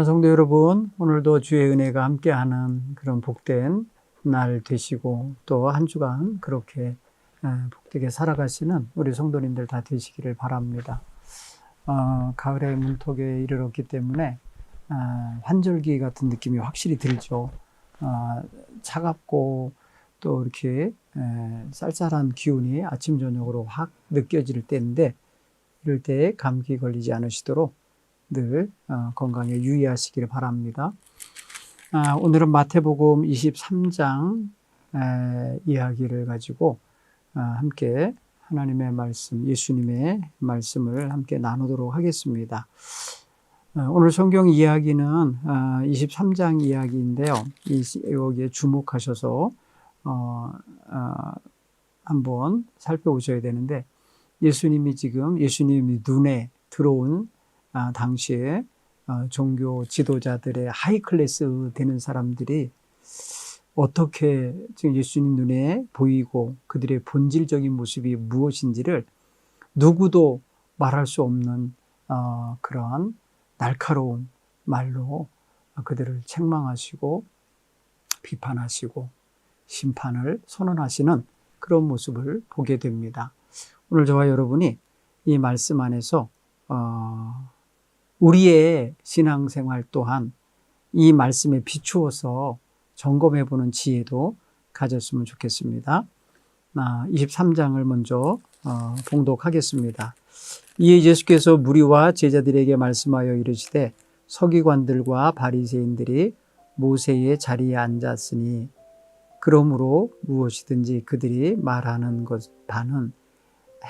사랑하는 성도 여러분, 오늘도 주의 은혜가 함께하는 그런 복된 날 되시고 또 한 주간 그렇게 복되게 살아가시는 우리 성도님들 다 되시기를 바랍니다. 가을의 문턱에 이르렀기 때문에 환절기 같은 느낌이 확실히 들죠. 차갑고 또 이렇게 쌀쌀한 기운이 아침 저녁으로 확 느껴질 때인데, 이럴 때 감기 걸리지 않으시도록 늘 건강에 유의하시기를 바랍니다. 오늘은 마태복음 23장 이야기를 가지고 함께 하나님의 말씀, 예수님의 말씀을 함께 나누도록 하겠습니다. 오늘 성경 이야기는 23장 이야기인데요. 여기에 주목하셔서 한번 살펴보셔야 되는데, 예수님이 눈에 들어온 당시에 종교 지도자들의 하이클래스 되는 사람들이 어떻게 지금 예수님 눈에 보이고 그들의 본질적인 모습이 무엇인지를 누구도 말할 수 없는 그러한 날카로운 말로 그들을 책망하시고 비판하시고 심판을 선언하시는 그런 모습을 보게 됩니다. 오늘 저와 여러분이 이 말씀 안에서 우리의 신앙생활 또한 이 말씀에 비추어서 점검해보는 지혜도 가졌으면 좋겠습니다. 23장을 먼저 봉독하겠습니다. 이에 예수께서 무리와 제자들에게 말씀하여 이르시되, 서기관들과 바리새인들이 모세의 자리에 앉았으니 그러므로 무엇이든지 그들이 말하는 것 반은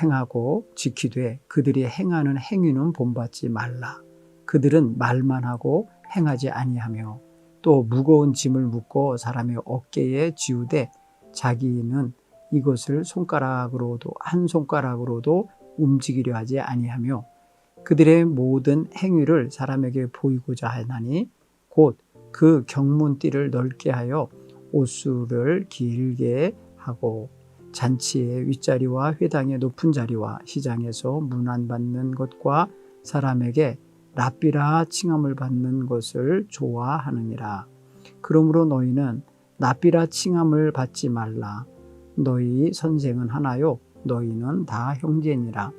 행하고 지키되 그들이 행하는 행위는 본받지 말라. 그들은 말만 하고 행하지 아니하며 또 무거운 짐을 묻고 사람의 어깨에 지우되 자기는 이것을 한 손가락으로도 움직이려 하지 아니하며 그들의 모든 행위를 사람에게 보이고자 하나니 곧 그 경문띠를 넓게 하여 옷수를 길게 하고 잔치의 윗자리와 회당의 높은 자리와 시장에서 문안받는 것과 사람에게 랍비라 칭함을 받는 것을 좋아하느니라. 그러므로 너희는 랍비라 칭함을 받지 말라. 너희 선생은 하나요 너희는 다 형제니라.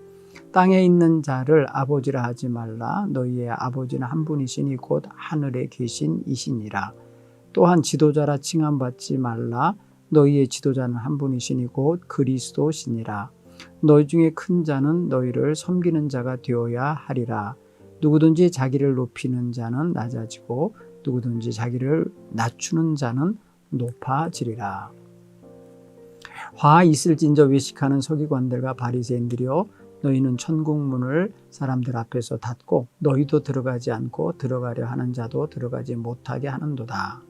땅에 있는 자를 아버지라 하지 말라. 너희의 아버지는 한 분이시니 곧 하늘에 계신 이시니라. 또한 지도자라 칭함받지 말라. 너희의 지도자는 한 분이시니 곧 그리스도시니라. 너희 중에 큰 자는 너희를 섬기는 자가 되어야 하리라. 누구든지 자기를 높이는 자는 낮아지고 누구든지 자기를 낮추는 자는 높아지리라. 화 있을진저 외식하는 서기관들과 바리새인들이여, 너희는 천국문을 사람들 앞에서 닫고 너희도 들어가지 않고 들어가려 하는 자도 들어가지 못하게 하는도다.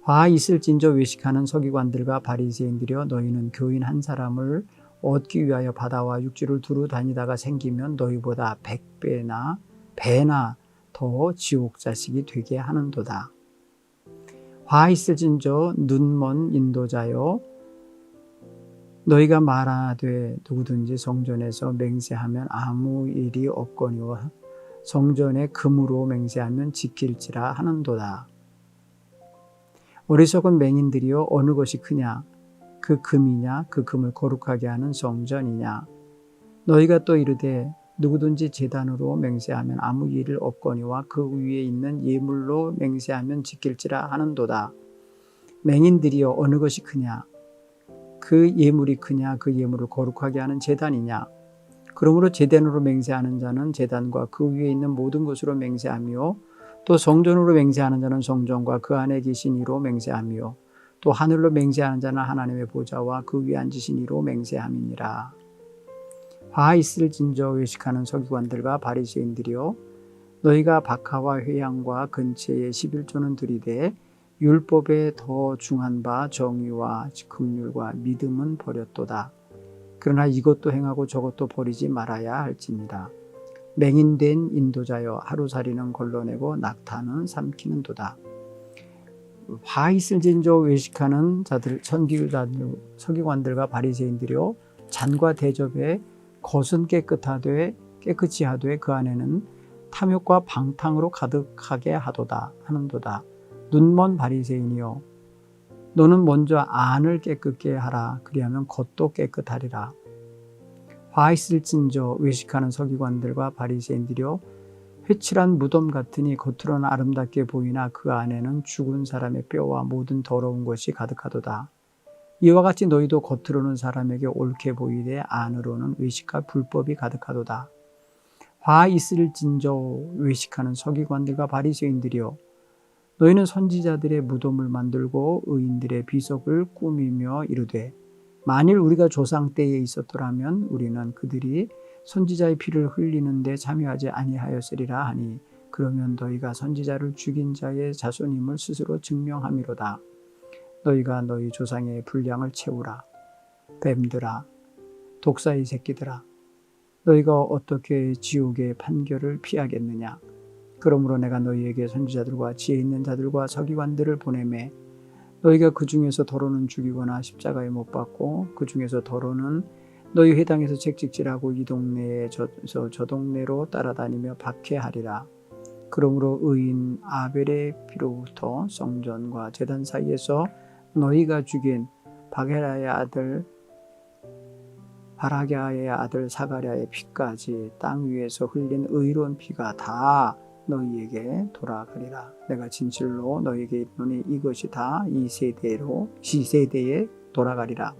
화 있을진저 외식하는 서기관들과 바리새인들이여, 너희는 교인 한 사람을 얻기 위하여 바다와 육지를 두루 다니다가 생기면 너희보다 100배나 더 지옥 자식이 되게 하는도다. 화 있을진저 눈먼 인도자여, 너희가 말하되 누구든지 성전에서 맹세하면 아무 일이 없거니와 성전에 금으로 맹세하면 지킬지라 하는도다. 어리석은 맹인들이여, 어느 것이 크냐? 그 금이냐? 그 금을 거룩하게 하는 성전이냐? 너희가 또 이르되 누구든지 제단으로 맹세하면 아무 일을 없거니와 그 위에 있는 예물로 맹세하면 지킬지라 하는도다. 맹인들이여, 어느 것이 크냐? 그 예물이 크냐? 그 예물을 거룩하게 하는 제단이냐? 그러므로 제단으로 맹세하는 자는 제단과 그 위에 있는 모든 것으로 맹세하며, 또 성전으로 맹세하는 자는 성전과 그 안에 계신 이로 맹세하며, 또 하늘로 맹세하는 자는 하나님의 보좌와 그 위에 앉으신 이로 맹세함이니라. 화 있을진저 외식하는 서기관들과 바리새인들이여, 너희가 박하와 회양과 근처에 11조는 들이되 율법에 더 중한 바 정의와 긍휼과 믿음은 버렸도다. 그러나 이것도 행하고 저것도 버리지 말아야 할지니라. 맹인된 인도자여, 하루살이는 걸러내고 낙타는 삼키는도다. 화 있을진저 외식하는 자들, 서기관들과 바리새인들이여, 잔과 대접에 겉은 깨끗이 하되 그 안에는 탐욕과 방탕으로 가득하게 하는도다. 눈먼 바리새인이여, 너는 먼저 안을 깨끗게 하라. 그리하면 겉도 깨끗하리라. 화 있을진저 외식하는 서기관들과 바리새인들이여, 회칠한 무덤 같으니 겉으로는 아름답게 보이나 그 안에는 죽은 사람의 뼈와 모든 더러운 것이 가득하도다. 이와 같이 너희도 겉으로는 사람에게 옳게 보이되 안으로는 의식과 불법이 가득하도다. 화 있을진저 외식하는 서기관들과 바리새인들이여, 너희는 선지자들의 무덤을 만들고 의인들의 비석을 꾸미며 이르되, 만일 우리가 조상 때에 있었더라면 우리는 그들이 선지자의 피를 흘리는 데 참여하지 아니하였으리라 하니, 그러면 너희가 선지자를 죽인 자의 자손임을 스스로 증명함이로다. 너희가 너희 조상의 분량을 채우라. 뱀들아, 독사의 새끼들아, 너희가 어떻게 지옥의 판결을 피하겠느냐. 그러므로 내가 너희에게 선지자들과 지혜 있는 자들과 서기관들을 보내매, 너희가 그 중에서 더러는 죽이거나 십자가에 못 박고, 그 중에서 더러는 너희 회당에서 책찍질하고 이 동네에서 저 동네로 따라다니며 박해하리라. 그러므로 의인 아벨의 피로부터 성전과 제단 사이에서 너희가 죽인 바게라의 아들 바라갸의 아들 사가랴의 피까지 땅 위에서 흘린 의로운 피가 다 너희에게 돌아가리라. 내가 진실로 너희에게 이르노니 이것이 다 이 세대에 돌아가리라.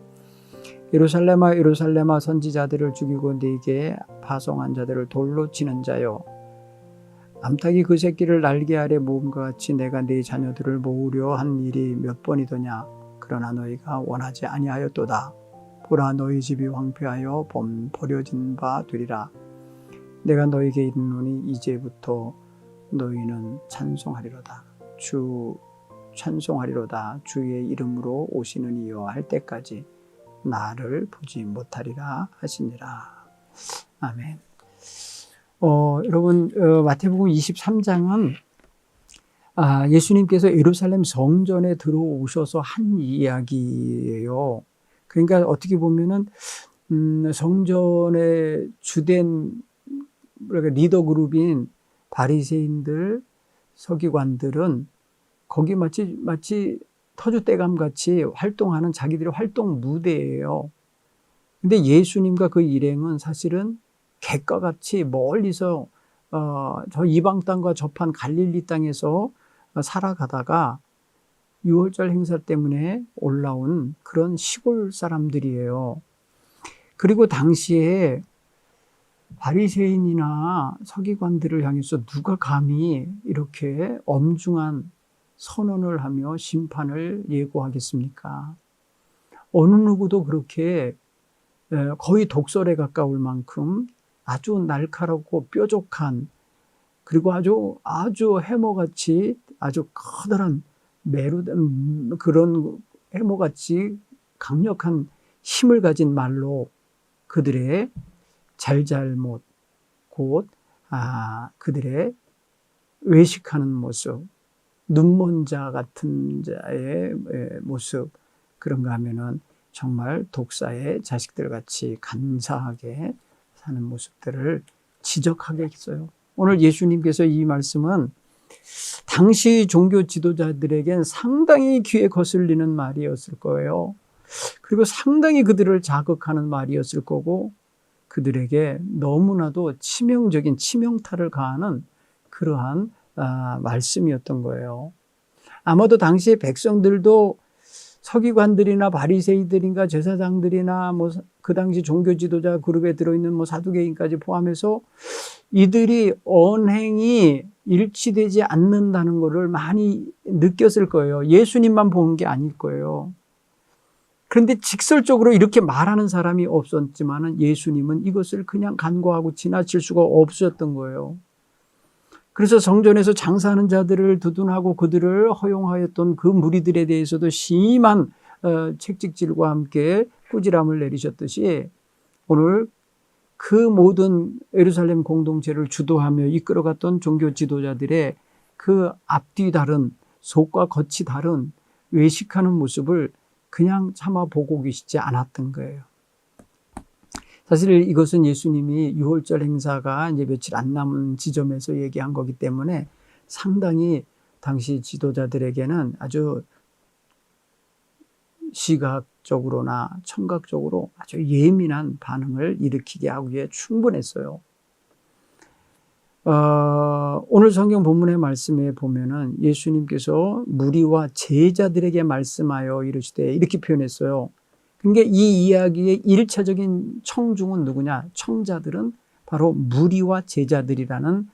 예루살렘아, 예루살렘아, 선지자들을 죽이고 네게 파송한 자들을 돌로 치는 자여, 암탉이 그 새끼를 날개 아래 모음과 같이 내가 네 자녀들을 모으려 한 일이 몇 번이더냐. 그러나 너희가 원하지 아니하였도다. 보라, 너희 집이 황폐하여 버려진 바 되리라. 내가 너희에게 이르노니 이제부터 너희는 찬송하리로다. 찬송하리로다. 주의 이름으로 오시는 이여 할 때까지 나를 보지 못하리라 하시니라. 아멘. 여러분, 마태복음 23장은 예수님께서 예루살렘 성전에 들어오셔서 한 이야기예요. 그러니까 어떻게 보면은 성전의 주된 리더 그룹인 바리새인들, 서기관들은 거기 마치 터줏대감 같이 활동하는 자기들의 활동 무대예요. 근데 예수님과 그 일행은 사실은 객과 같이 멀리서 저 이방 땅과 접한 갈릴리 땅에서 살아가다가 유월절 행사 때문에 올라온 그런 시골 사람들이에요. 그리고 당시에 바리새인이나 서기관들을 향해서 누가 감히 이렇게 엄중한 선언을 하며 심판을 예고하겠습니까? 어느 누구도 그렇게 거의 독설에 가까울 만큼 아주 날카롭고 뾰족한, 그리고 아주 해머같이 아주 커다란 그런 해머같이 강력한 힘을 가진 말로 그들의 잘잘못, 곧 그들의 외식하는 모습, 눈먼 자 같은 자의 모습, 그런가 하면은 정말 독사의 자식들 같이 간사하게 사는 모습들을 지적하겠어요. 오늘 예수님께서 이 말씀은 당시 종교 지도자들에겐 상당히 귀에 거슬리는 말이었을 거예요. 그리고 상당히 그들을 자극하는 말이었을 거고, 그들에게 너무나도 치명적인 치명타를 가하는 그러한 말씀이었던 거예요. 아마도 당시 백성들도 서기관들이나 바리새이들인가 제사장들이나 그 당시 종교 지도자 그룹에 들어있는 사두개인까지 포함해서 이들이 언행이 일치되지 않는다는 것을 많이 느꼈을 거예요. 예수님만 보는 게 아닐 거예요. 그런데 직설적으로 이렇게 말하는 사람이 없었지만 예수님은 이것을 그냥 간과하고 지나칠 수가 없었던 거예요. 그래서 성전에서 장사하는 자들을 두둔하고 그들을 허용하였던 그 무리들에 대해서도 심한 책찍질과 함께 꾸지람을 내리셨듯이, 오늘 그 모든 예루살렘 공동체를 주도하며 이끌어갔던 종교 지도자들의 그 앞뒤 다른, 속과 겉이 다른 외식하는 모습을 그냥 차마 보고 계시지 않았던 거예요. 사실 이것은 예수님이 유월절 행사가 이제 며칠 안 남은 지점에서 얘기한 거기 때문에 상당히 당시 지도자들에게는 아주 시각적으로나 청각적으로 아주 예민한 반응을 일으키게 하기에 충분했어요. 오늘 성경 본문의 말씀에 보면은 예수님께서 무리와 제자들에게 말씀하여 이르시되 이렇게 표현했어요. 그러니까 이 이야기의 1차적인 청중은 누구냐? 청자들은 바로 무리와 제자들이라는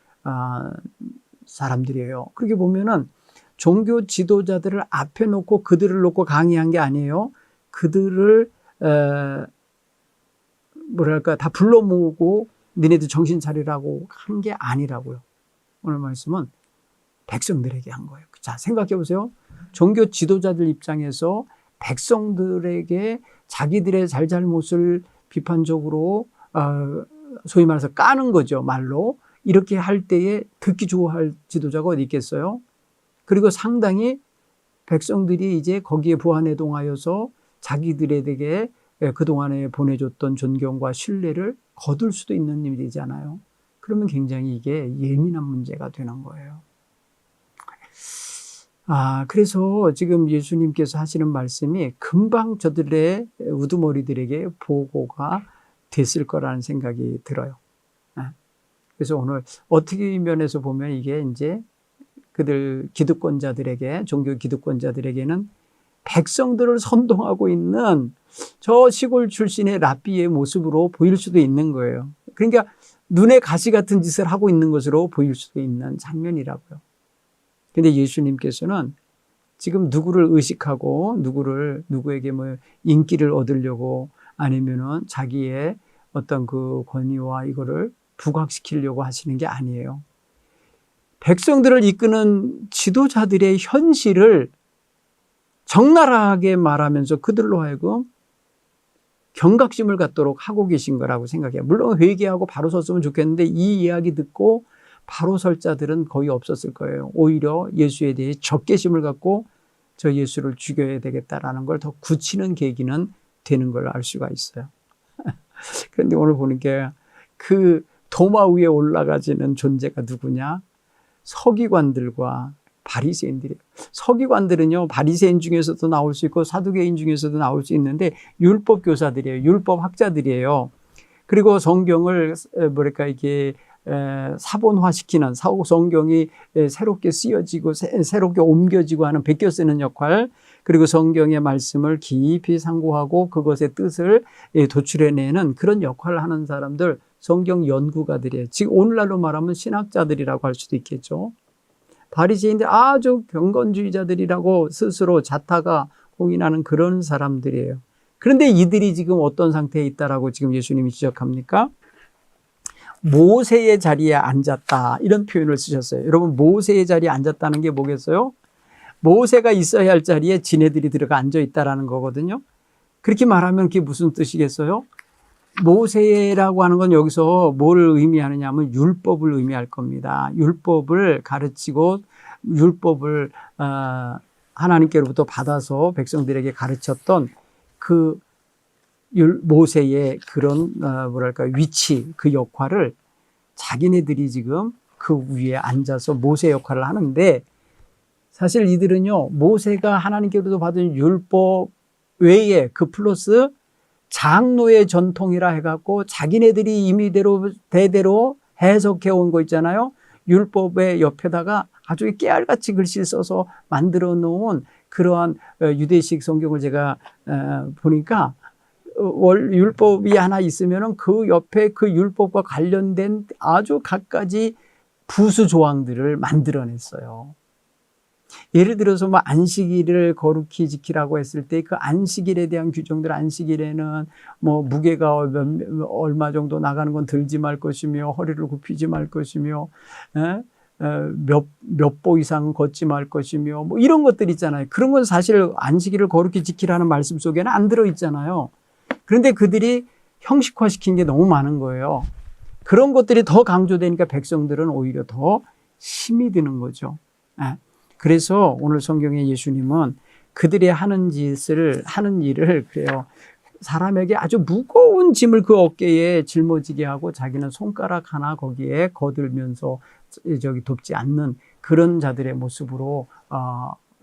사람들이에요. 그렇게 보면은 종교 지도자들을 앞에 놓고 그들을 놓고 강의한 게 아니에요. 그들을 다 불러 모으고 너네들 정신 차리라고 한 게 아니라고요. 오늘 말씀은 백성들에게 한 거예요. 자, 생각해 보세요. 종교 지도자들 입장에서 백성들에게 자기들의 잘잘못을 비판적으로 소위 말해서 까는 거죠. 말로. 이렇게 할 때에 듣기 좋아할 지도자가 어디 있겠어요? 그리고 상당히 백성들이 이제 거기에 부안해동하여서 자기들에게 그동안에 보내줬던 존경과 신뢰를 거둘 수도 있는 일이잖아요. 그러면 굉장히 이게 예민한 문제가 되는 거예요. 그래서 지금 예수님께서 하시는 말씀이 금방 저들의 우두머리들에게 보고가 됐을 거라는 생각이 들어요. 그래서 오늘 어떻게 면에서 보면 이게 이제 그들 기득권자들에게, 종교 기득권자들에게는 백성들을 선동하고 있는 저 시골 출신의 랍비의 모습으로 보일 수도 있는 거예요. 그러니까 눈에 가시 같은 짓을 하고 있는 것으로 보일 수도 있는 장면이라고요. 근데 예수님께서는 지금 누구를 의식하고 누구에게 뭐 인기를 얻으려고 아니면은 자기의 어떤 그 권위와 이거를 부각시키려고 하시는 게 아니에요. 백성들을 이끄는 지도자들의 현실을 적나라하게 말하면서 그들로 하여금 경각심을 갖도록 하고 계신 거라고 생각해요. 물론 회개하고 바로 섰으면 좋겠는데 이 이야기 듣고 바로 설 자들은 거의 없었을 거예요. 오히려 예수에 대해 적개심을 갖고 저 예수를 죽여야 되겠다라는 걸 더 굳히는 계기는 되는 걸 알 수가 있어요. 그런데 오늘 보니까 그 도마 위에 올라가지는 존재가 누구냐? 서기관들과 바리새인들이에요. 서기관들은요, 바리새인 중에서도 나올 수 있고 사두개인 중에서도 나올 수 있는데 율법 교사들이에요. 율법 학자들이에요. 그리고 성경을 이게 사본화시키는, 성경이 새롭게 쓰여지고 새롭게 옮겨지고 하는 베껴 쓰는 역할, 그리고 성경의 말씀을 깊이 상고하고 그것의 뜻을 도출해내는 그런 역할을 하는 사람들, 성경 연구가들이에요. 지금 오늘날로 말하면 신학자들이라고 할 수도 있겠죠. 바리새인들 아주 경건주의자들이라고 스스로 자타가 공인하는 그런 사람들이에요. 그런데 이들이 지금 어떤 상태에 있다라고 지금 예수님이 지적합니까? 모세의 자리에 앉았다, 이런 표현을 쓰셨어요. 여러분, 모세의 자리에 앉았다는 게 뭐겠어요? 모세가 있어야 할 자리에 지네들이 들어가 앉아 있다라는 거거든요. 그렇게 말하면 그게 무슨 뜻이겠어요? 모세라고 하는 건 여기서 뭐를 의미하느냐 하면 율법을 의미할 겁니다. 율법을 가르치고 율법을 하나님께로부터 받아서 백성들에게 가르쳤던 그 모세의 그런 위치, 그 역할을 자기네들이 지금 그 위에 앉아서 모세 역할을 하는데, 사실 이들은요, 모세가 하나님께로부터 받은 율법 외에 그 플러스 장로의 전통이라 해갖고 자기네들이 임의대로 대대로 해석해 온 거 있잖아요. 율법의 옆에다가 아주 깨알같이 글씨를 써서 만들어 놓은 그러한 유대식 성경을 제가 보니까 율법이 하나 있으면은 그 옆에 그 율법과 관련된 아주 갖가지 부수 조항들을 만들어냈어요. 예를 들어서 뭐 안식일을 거룩히 지키라고 했을 때 그 안식일에 대한 규정들, 안식일에는 뭐 무게가 얼마 정도 나가는 건 들지 말 것이며, 허리를 굽히지 말 것이며, 몇 보 이상 걷지 말 것이며, 뭐 이런 것들 있잖아요. 그런 건 사실 안식일을 거룩히 지키라는 말씀 속에는 안 들어있잖아요. 그런데 그들이 형식화시킨 게 너무 많은 거예요. 그런 것들이 더 강조되니까 백성들은 오히려 더 힘이 드는 거죠. 그래서 오늘 성경의 예수님은 그들이 하는 일을 그래요. 사람에게 아주 무거운 짐을 그 어깨에 짊어지게 하고 자기는 손가락 하나 거기에 거들면서 저기 돕지 않는 그런 자들의 모습으로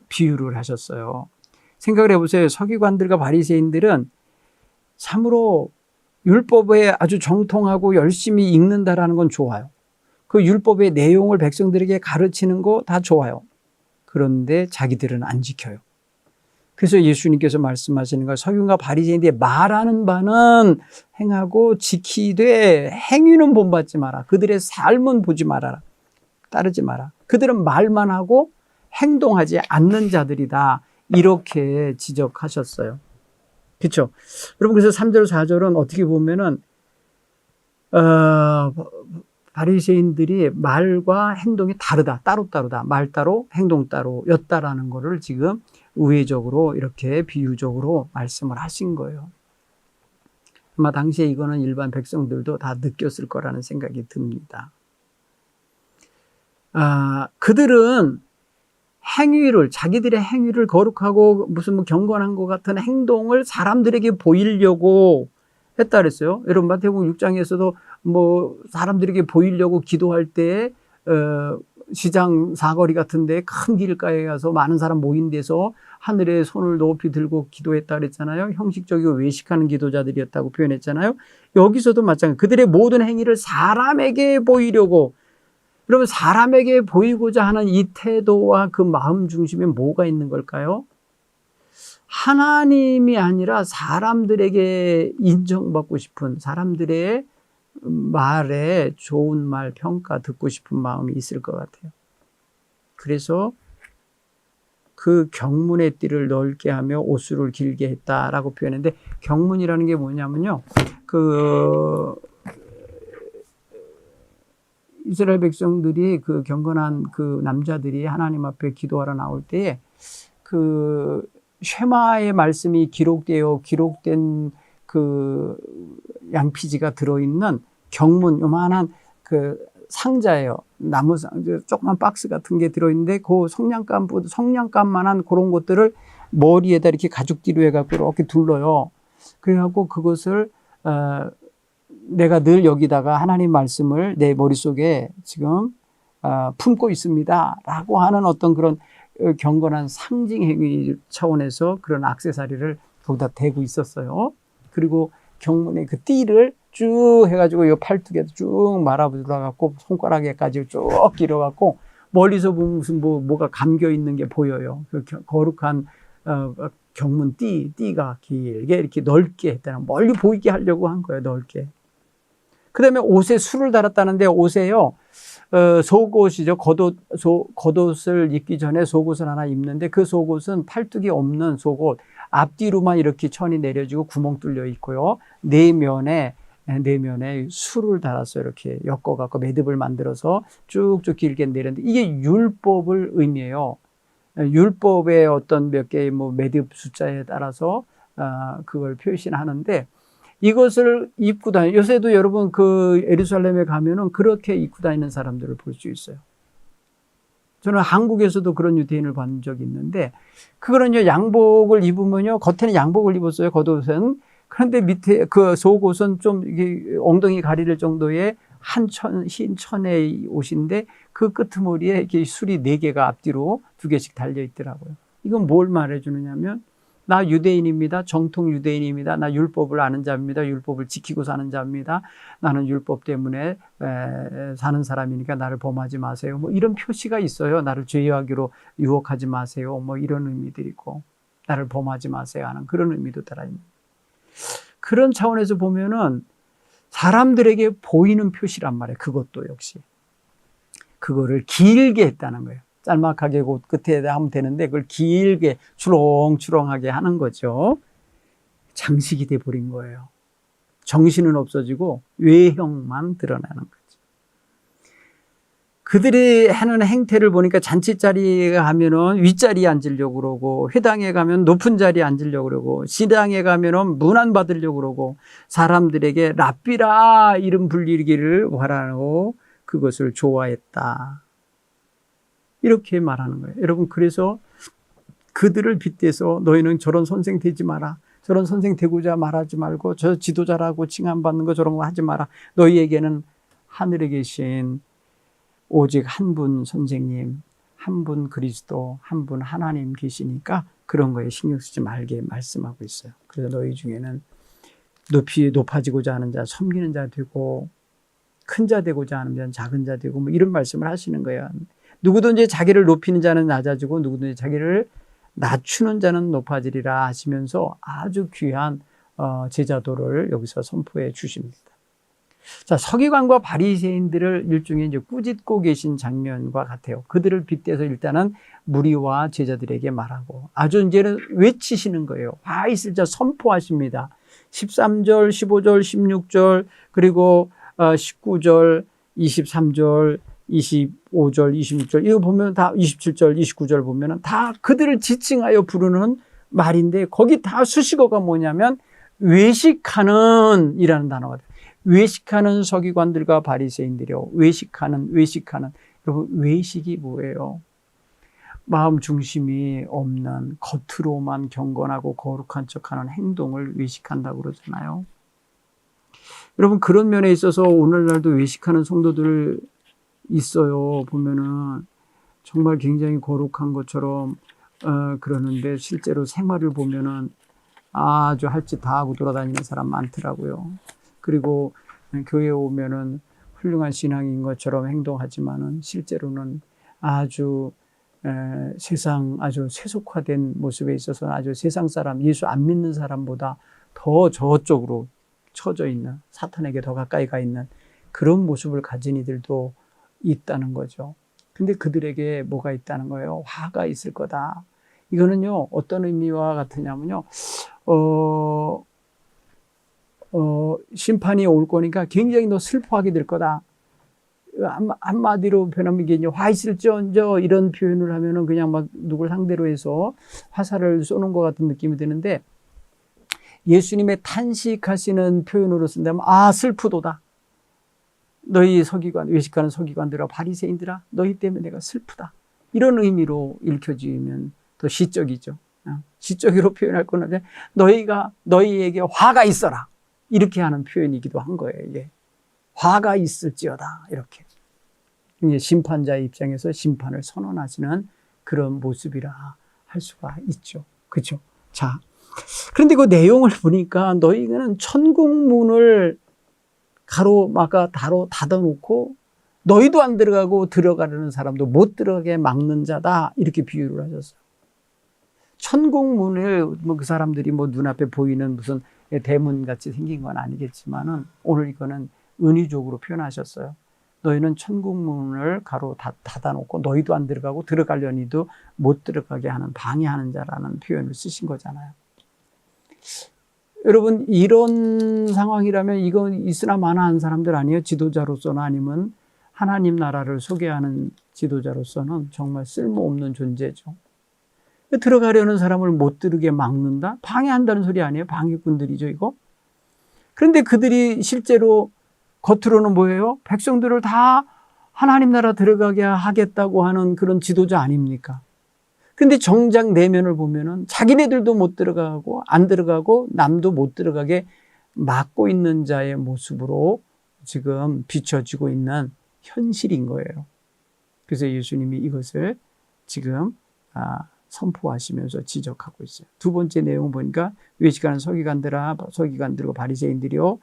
비유를 하셨어요. 생각을 해보세요. 서기관들과 바리새인들은 참으로 율법에 아주 정통하고 열심히 읽는다라는 건 좋아요. 그 율법의 내용을 백성들에게 가르치는 거 다 좋아요. 그런데 자기들은 안 지켜요. 그래서 예수님께서 말씀하시는 거, 서기관과 바리새인들이 말하는 바는 행하고 지키되 행위는 본받지 마라. 그들의 삶은 보지 말아라. 따르지 마라. 그들은 말만 하고 행동하지 않는 자들이다. 이렇게 지적하셨어요. 그렇죠? 여러분, 그래서 3절 4절은 어떻게 보면은 바리새인들이 말과 행동이 다르다. 따로따로다. 말 따로 행동 따로였다라는 거를 지금 우회적으로 이렇게 비유적으로 말씀을 하신 거예요. 아마 당시에 이거는 일반 백성들도 다 느꼈을 거라는 생각이 듭니다. 그들은 행위를, 자기들의 행위를 거룩하고 무슨 뭐 경건한 것 같은 행동을 사람들에게 보이려고 했다 그랬어요. 여러분, 마태복음 6장에서도 뭐 사람들에게 보이려고 기도할 때 시장 사거리 같은 데 큰 길가에 가서 많은 사람 모인 데서 하늘에 손을 높이 들고 기도했다 그랬잖아요. 형식적이고 외식하는 기도자들이었다고 표현했잖아요. 여기서도 마찬가지. 그들의 모든 행위를 사람에게 보이려고. 그러면 사람에게 보이고자 하는 이 태도와 그 마음 중심에 뭐가 있는 걸까요? 하나님이 아니라 사람들에게 인정받고 싶은, 사람들의 말에 좋은 말, 평가 듣고 싶은 마음이 있을 것 같아요. 그래서 그 경문의 띠를 넓게 하며 옷수를 길게 했다라고 표현했는데, 경문이라는 게 뭐냐면요, 이스라엘 백성들이 그 경건한 그 남자들이 하나님 앞에 기도하러 나올 때에 그 쉐마의 말씀이 기록된 그 양피지가 들어있는 경문, 요만한 그 상자예요. 나무 조그만 박스 같은 게 들어있는데 그 성냥감만한 그런 것들을 머리에다 이렇게 가죽띠로 해갖고 이렇게 둘러요. 그래갖고 그것을 내가 늘 여기다가 하나님 말씀을 내 머릿속에 지금 품고 있습니다 라고 하는 어떤 그런 경건한 상징 행위 차원에서 그런 액세서리를 거기다 대고 있었어요. 그리고 경문의 그 띠를 쭉 해가지고 이 팔뚝에 쭉 말아붙여갖고 손가락에까지 쭉 길어갖고 멀리서 보면 무슨 뭐가 감겨 있는 게 보여요. 그 거룩한 경문 띠가 길게 이렇게 넓게 했다는, 멀리 보이게 하려고 한 거예요. 넓게. 그 다음에 옷에 술을 달았다는데, 옷에요, 속옷이죠. 겉옷을 입기 전에 속옷을 하나 입는데, 그 속옷은 팔뚝이 없는 속옷, 앞뒤로만 이렇게 천이 내려지고 구멍 뚫려 있고요. 내면에 술을 달았어요. 이렇게 엮어갖고 매듭을 만들어서 쭉쭉 길게 내렸는데, 이게 율법을 의미해요. 율법의 어떤 몇 개의 뭐 매듭 숫자에 따라서 그걸 표시하는데, 이것을 입고 요새도 여러분 그 예루살렘에 가면은 그렇게 입고 다니는 사람들을 볼 수 있어요. 저는 한국에서도 그런 유대인을 본 적이 있는데, 그거는요, 양복을 입으면요, 겉에는 양복을 입었어요, 겉옷은. 그런데 밑에 그 속옷은 좀 이게 엉덩이 가릴 정도의 흰 천의 옷인데, 그 끄트머리에 이렇게 술이 4개가 앞뒤로 2개씩 달려 있더라고요. 이건 뭘 말해주느냐면, 나 유대인입니다. 정통 유대인입니다. 나 율법을 아는 자입니다. 율법을 지키고 사는 자입니다. 나는 율법 때문에 사는 사람이니까 나를 범하지 마세요. 뭐 이런 표시가 있어요. 나를 죄악으로 유혹하지 마세요. 뭐 이런 의미들이 있고, 나를 범하지 마세요 하는 그런 의미도 달아있는. 그런 차원에서 보면은 사람들에게 보이는 표시란 말이에요. 그것도 역시. 그거를 길게 했다는 거예요. 짤막하게 그 끝에 하면 되는데 그걸 길게 추렁추렁하게 하는 거죠. 장식이 돼버린 거예요. 정신은 없어지고 외형만 드러나는 거죠. 그들이 하는 행태를 보니까 잔치자리에 가면은 윗자리에 앉으려고 그러고, 회당에 가면 높은 자리에 앉으려고 그러고, 시당에 가면은 문안 받으려고 그러고, 사람들에게 랍비라 이름 불리기를 바라고 그것을 좋아했다. 이렇게 말하는 거예요. 여러분, 그래서 그들을 빗대서 너희는 저런 선생 되지 마라. 저런 선생 되고자 말하지 말고 저 지도자라고 칭함받는 거 저런 거 하지 마라. 너희에게는 하늘에 계신 오직 한 분 선생님, 한 분 그리스도, 한 분 하나님 계시니까 그런 거에 신경 쓰지 말게 말씀하고 있어요. 그래서 너희 중에는 높아지고자 하는 자, 섬기는 자 되고 큰 자 되고자 하는 자는 작은 자 되고 뭐 이런 말씀을 하시는 거예요. 누구든지 자기를 높이는 자는 낮아지고 누구든지 자기를 낮추는 자는 높아지리라 하시면서 아주 귀한 제자도를 여기서 선포해 주십니다. 자, 서기관과 바리새인들을 일종의 이제 꾸짖고 계신 장면과 같아요. 그들을 빗대서 일단은 무리와 제자들에게 말하고 아주 이제는 외치시는 거예요. 화 있을 자 선포하십니다. 13절, 15절, 16절, 그리고 19절, 23절, 25절, 26절, 이거 보면 다 27절, 29절 보면은 다 그들을 지칭하여 부르는 말인데 거기 다 수식어가 뭐냐면 외식하는 이라는 단어가 돼요. 외식하는 서기관들과 바리새인들이요. 외식하는. 여러분, 외식이 뭐예요? 마음 중심이 없는 겉으로만 경건하고 거룩한 척하는 행동을 외식한다고 그러잖아요. 여러분, 그런 면에 있어서 오늘날도 외식하는 성도들 있어요. 보면은 정말 굉장히 거룩한 것처럼 그러는데 실제로 생활을 보면은 아주 할 짓 다 하고 돌아다니는 사람 많더라고요. 그리고 교회에 오면은 훌륭한 신앙인 것처럼 행동하지만은 실제로는 아주 세상 아주 세속화된 모습에 있어서 아주 세상 사람, 예수 안 믿는 사람보다 더 저쪽으로 처져 있는, 사탄에게 더 가까이 가 있는 그런 모습을 가진 이들도 있다는 거죠. 근데 그들에게 뭐가 있다는 거예요? 화가 있을 거다. 이거는요, 어떤 의미와 같으냐면요, 심판이 올 거니까 굉장히 너 슬퍼하게 될 거다. 한마디로 표현하면 이게 화 있을지언저 이런 표현을 하면은 그냥 막 누굴 상대로 해서 화살을 쏘는 것 같은 느낌이 드는데 예수님의 탄식하시는 표현으로 쓴다면 슬프도다. 너희 서기관, 외식하는 서기관들아 바리새인들아 너희 때문에 내가 슬프다. 이런 의미로 읽혀지면 더 시적이죠. 시적으로 표현할 거는 너희에게 화가 있어라. 이렇게 하는 표현이기도 한 거예요. 이게. 화가 있을지어다. 이렇게. 이게 심판자의 입장에서 심판을 선언하시는 그런 모습이라 할 수가 있죠. 그렇죠? 자, 그런데 그 내용을 보니까 너희는 천국 문을 가로막아 닫아놓고 너희도 안 들어가고 들어가려는 사람도 못 들어가게 막는 자다. 이렇게 비유를 하셨어요. 천국 문을 그 사람들이 눈앞에 보이는 무슨 대문 같이 생긴 건 아니겠지만은 오늘 이거는 은유적으로 표현하셨어요. 너희는 천국 문을 가로 닫아놓고 너희도 안 들어가고 들어가려니도 못 들어가게 하는 방해하는 자라는 표현을 쓰신 거잖아요. 여러분 이런 상황이라면 이건 있으나 마나 한 사람들 아니에요? 지도자로서나 아니면 하나님 나라를 소개하는 지도자로서는 정말 쓸모없는 존재죠. 들어가려는 사람을 못 들게 막는다? 방해한다는 소리 아니에요? 방해꾼들이죠, 이거? 그런데 그들이 실제로 겉으로는 뭐예요? 백성들을 다 하나님 나라 들어가게 하겠다고 하는 그런 지도자 아닙니까? 근데 정작 내면을 보면은 자기네들도 못 들어가고 안 들어가고 남도 못 들어가게 막고 있는 자의 모습으로 지금 비춰지고 있는 현실인 거예요. 그래서 예수님이 이것을 지금 선포하시면서 지적하고 있어요. 두 번째 내용 보니까 외식하는 서기관들과 바리새인들이요.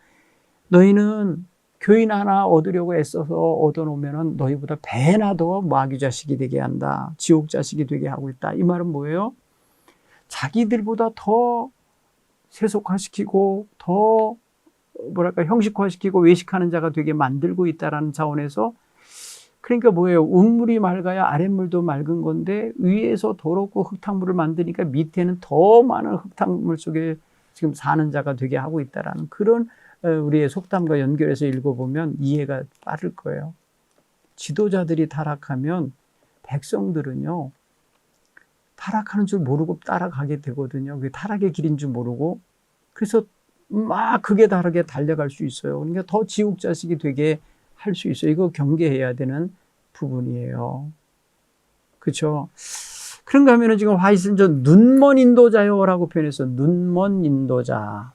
너희는 교인 하나 얻으려고 애써서 얻어놓으면 너희보다 배나 더 마귀 자식이 되게 한다. 지옥 자식이 되게 하고 있다. 이 말은 뭐예요? 자기들보다 더 세속화시키고 더 형식화시키고 외식하는 자가 되게 만들고 있다라는 차원에서 그러니까 뭐예요? 운물이 맑아야 아랫물도 맑은 건데 위에서 더럽고 흙탕물을 만드니까 밑에는 더 많은 흙탕물 속에 지금 사는 자가 되게 하고 있다라는 그런 우리의 속담과 연결해서 읽어보면 이해가 빠를 거예요. 지도자들이 타락하면 백성들은요. 타락하는 줄 모르고 따라가게 되거든요. 그게 타락의 길인 줄 모르고 그래서 막 극에 다르게 달려갈 수 있어요. 그러니까 더 지옥 자식이 되게 할 수 있어요. 이거 경계해야 되는 부분이에요. 그렇죠? 그런가 하면은 지금 화이슨 저 눈먼 인도자요라고 표현해서 눈먼 인도자.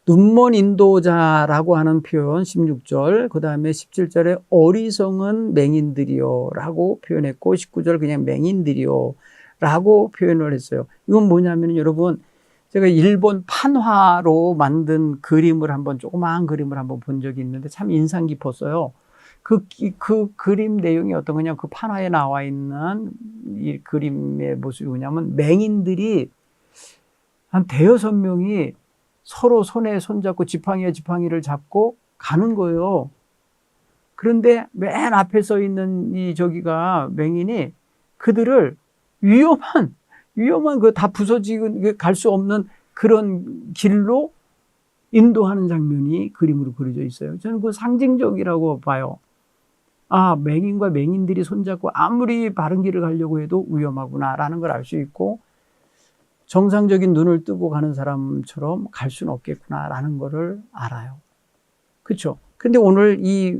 눈먼 인도자라고 하는 표현 16절, 그 다음에 17절에 어리석은 맹인들이요 라고 표현했고 19절 그냥 맹인들이요 라고 표현을 했어요. 이건 뭐냐면 여러분, 제가 일본 판화로 만든 그림을 한번, 조그마한 그림을 한번 본 적이 있는데 참 인상 깊었어요. 그 그림 내용이 어떤 거냐면, 그 판화에 나와 있는 이 그림의 모습이 뭐냐면, 맹인들이 한 대여섯 명이 서로 손에 손잡고 지팡이에 지팡이를 잡고 가는 거예요. 그런데 맨 앞에 서 있는 이 저기가 맹인이 그들을 위험한 그 다 부서지고 갈 수 없는 그런 길로 인도하는 장면이 그림으로 그려져 있어요. 저는 그 상징적이라고 봐요. 아, 맹인과 맹인들이 손잡고 아무리 바른 길을 가려고 해도 위험하구나라는 걸 알 수 있고, 정상적인 눈을 뜨고 가는 사람처럼 갈 수는 없겠구나라는 거를 알아요. 그렇죠? 근데 오늘 이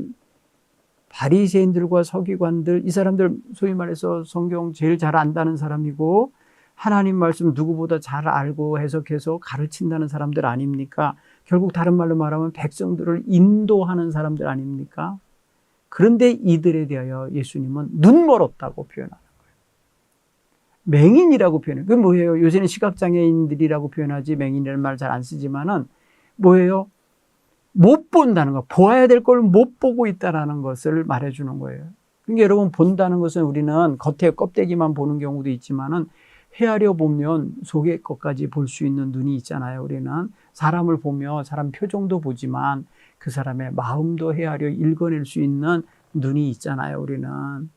바리새인들과 서기관들, 이 사람들 소위 말해서 성경 제일 잘 안다는 사람이고 하나님 말씀 누구보다 잘 알고 해석해서 가르친다는 사람들 아닙니까? 결국 다른 말로 말하면 백성들을 인도하는 사람들 아닙니까? 그런데 이들에 대하여 예수님은 눈멀었다고 표현합니다. 맹인이라고 표현해요. 그게 뭐예요? 요새는 시각장애인들이라고 표현하지 맹인이라는 말 잘 안 쓰지만은 뭐예요? 못 본다는 거, 보아야 될 걸 못 보고 있다는 것을 말해주는 거예요. 그러니까 여러분, 본다는 것은 우리는 겉에 껍데기만 보는 경우도 있지만은 헤아려 보면 속의 것까지 볼 수 있는 눈이 있잖아요. 우리는 사람을 보며 사람 표정도 보지만 그 사람의 마음도 헤아려 읽어낼 수 있는 눈이 있잖아요. 우리는.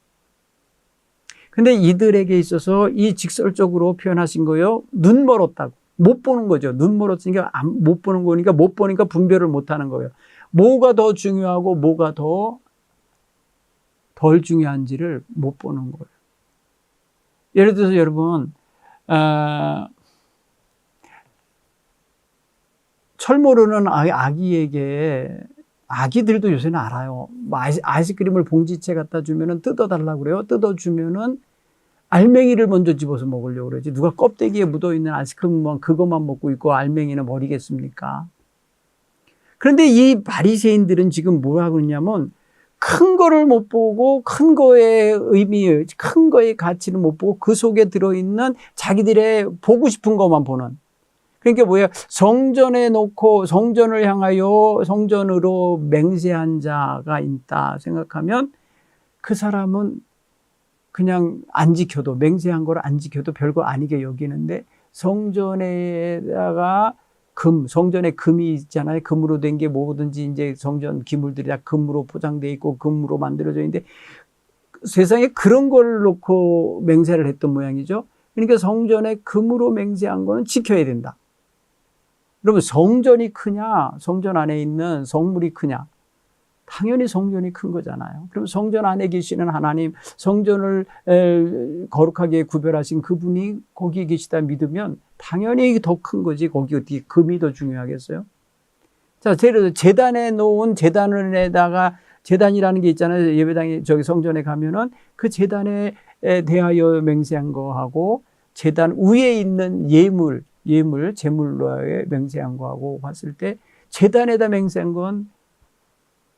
근데 이들에게 있어서 이 직설적으로 표현하신 거예요. 눈 멀었다고. 못 보는 거죠. 눈 멀었으니까 못 보는 거니까, 못 보니까 분별을 못 하는 거예요. 뭐가 더 중요하고 뭐가 더 덜 중요한지를 못 보는 거예요. 예를 들어서 여러분, 철 모르는 아기에게, 아기들도 요새는 알아요. 아이스크림을 봉지채 갖다 주면은 뜯어달라고 그래요. 뜯어주면은 알맹이를 먼저 집어서 먹으려고 그러지. 누가 껍데기에 묻어있는 아이스크림만 그것만 먹고 있고 알맹이는 버리겠습니까? 그런데 이 바리새인들은 지금 뭐라고 그러냐면, 큰 거를 못 보고 큰 거의 의미, 큰 거의 가치를 못 보고 그 속에 들어있는 자기들의 보고 싶은 것만 보는. 그러니까 뭐예요? 성전에 놓고 성전을 향하여 성전으로 맹세한 자가 있다 생각하면 그 사람은 그냥 안 지켜도, 맹세한 걸 안 지켜도 별거 아니게 여기는데, 성전에다가 성전에 금이 있잖아요. 금으로 된 게 뭐든지 이제 성전 기물들이 다 금으로 포장되어 있고 금으로 만들어져 있는데 세상에 그런 걸 놓고 맹세를 했던 모양이죠. 그러니까 성전에 금으로 맹세한 거는 지켜야 된다. 그러면 성전이 크냐, 성전 안에 있는 성물이 크냐? 당연히 성전이 큰 거잖아요. 그럼 성전 안에 계시는 하나님, 성전을 거룩하게 구별하신 그분이 거기에 계시다 믿으면 당연히 더 큰 거지. 거기 어떻게 금이 더 중요하겠어요? 자, 예를 들어 제단에 놓은 제단에다가, 제단이라는 게 있잖아요. 예배당에, 저기 성전에 가면은 그 제단에 대하여 맹세한 거하고 제단 위에 있는 예물, 제물로에 맹세한 거하고 봤을 때 제단에다 맹세한 건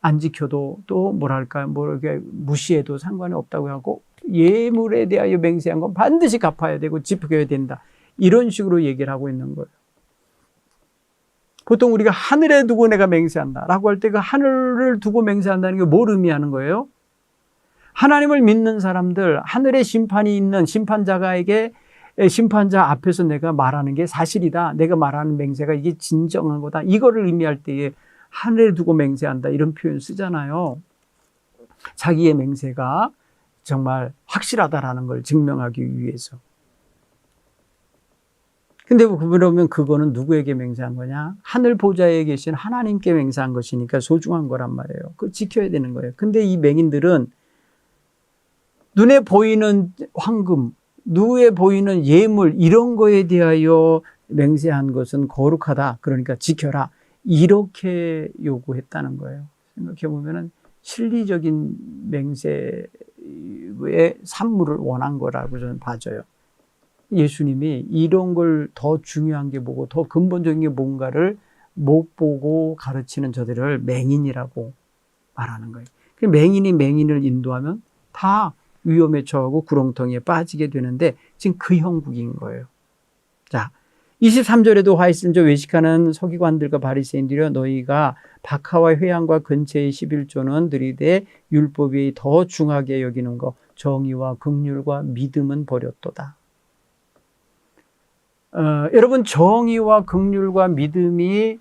안 지켜도 또 뭐랄까요, 이렇게 무시해도 상관이 없다고 하고, 예물에 대하여 맹세한 건 반드시 갚아야 되고 지켜야 된다. 이런 식으로 얘기를 하고 있는 거예요. 보통 우리가 하늘에 두고 내가 맹세한다 라고 할 때 그 하늘을 두고 맹세한다는 게 뭘 의미하는 거예요? 하나님을 믿는 사람들, 하늘에 심판이 있는 심판자가에게, 심판자 앞에서 내가 말하는 게 사실이다, 내가 말하는 맹세가 이게 진정한 거다, 이거를 의미할 때에 하늘에 두고 맹세한다 이런 표현 쓰잖아요. 자기의 맹세가 정말 확실하다라는 걸 증명하기 위해서. 근데 그러면 그거는 누구에게 맹세한 거냐? 하늘 보좌에 계신 하나님께 맹세한 것이니까 소중한 거란 말이에요. 그걸 지켜야 되는 거예요. 근데 이 맹인들은 눈에 보이는 황금, 눈에 보이는 예물, 이런 거에 대하여 맹세한 것은 거룩하다, 그러니까 지켜라, 이렇게 요구했다는 거예요. 생각해 보면은 실리적인 맹세의 산물을 원한 거라고 저는 봐져요. 예수님이 이런 걸 더 중요한 게 뭐고 더 근본적인 게 뭔가를 못 보고 가르치는 저들을 맹인이라고 말하는 거예요. 맹인이 맹인을 인도하면 다 위험에 처하고 구렁텅이에 빠지게 되는데 지금 그 형국인 거예요. 자, 23절에도 화 있은저 외식하는 서기관들과 바리새인들이여 너희가 박하와 회양과 근처의 11조는 들이되 율법이 더 중하게 여기는 것 정의와 긍휼과 믿음은 버렸도다. 여러분 정의와 긍휼과 믿음이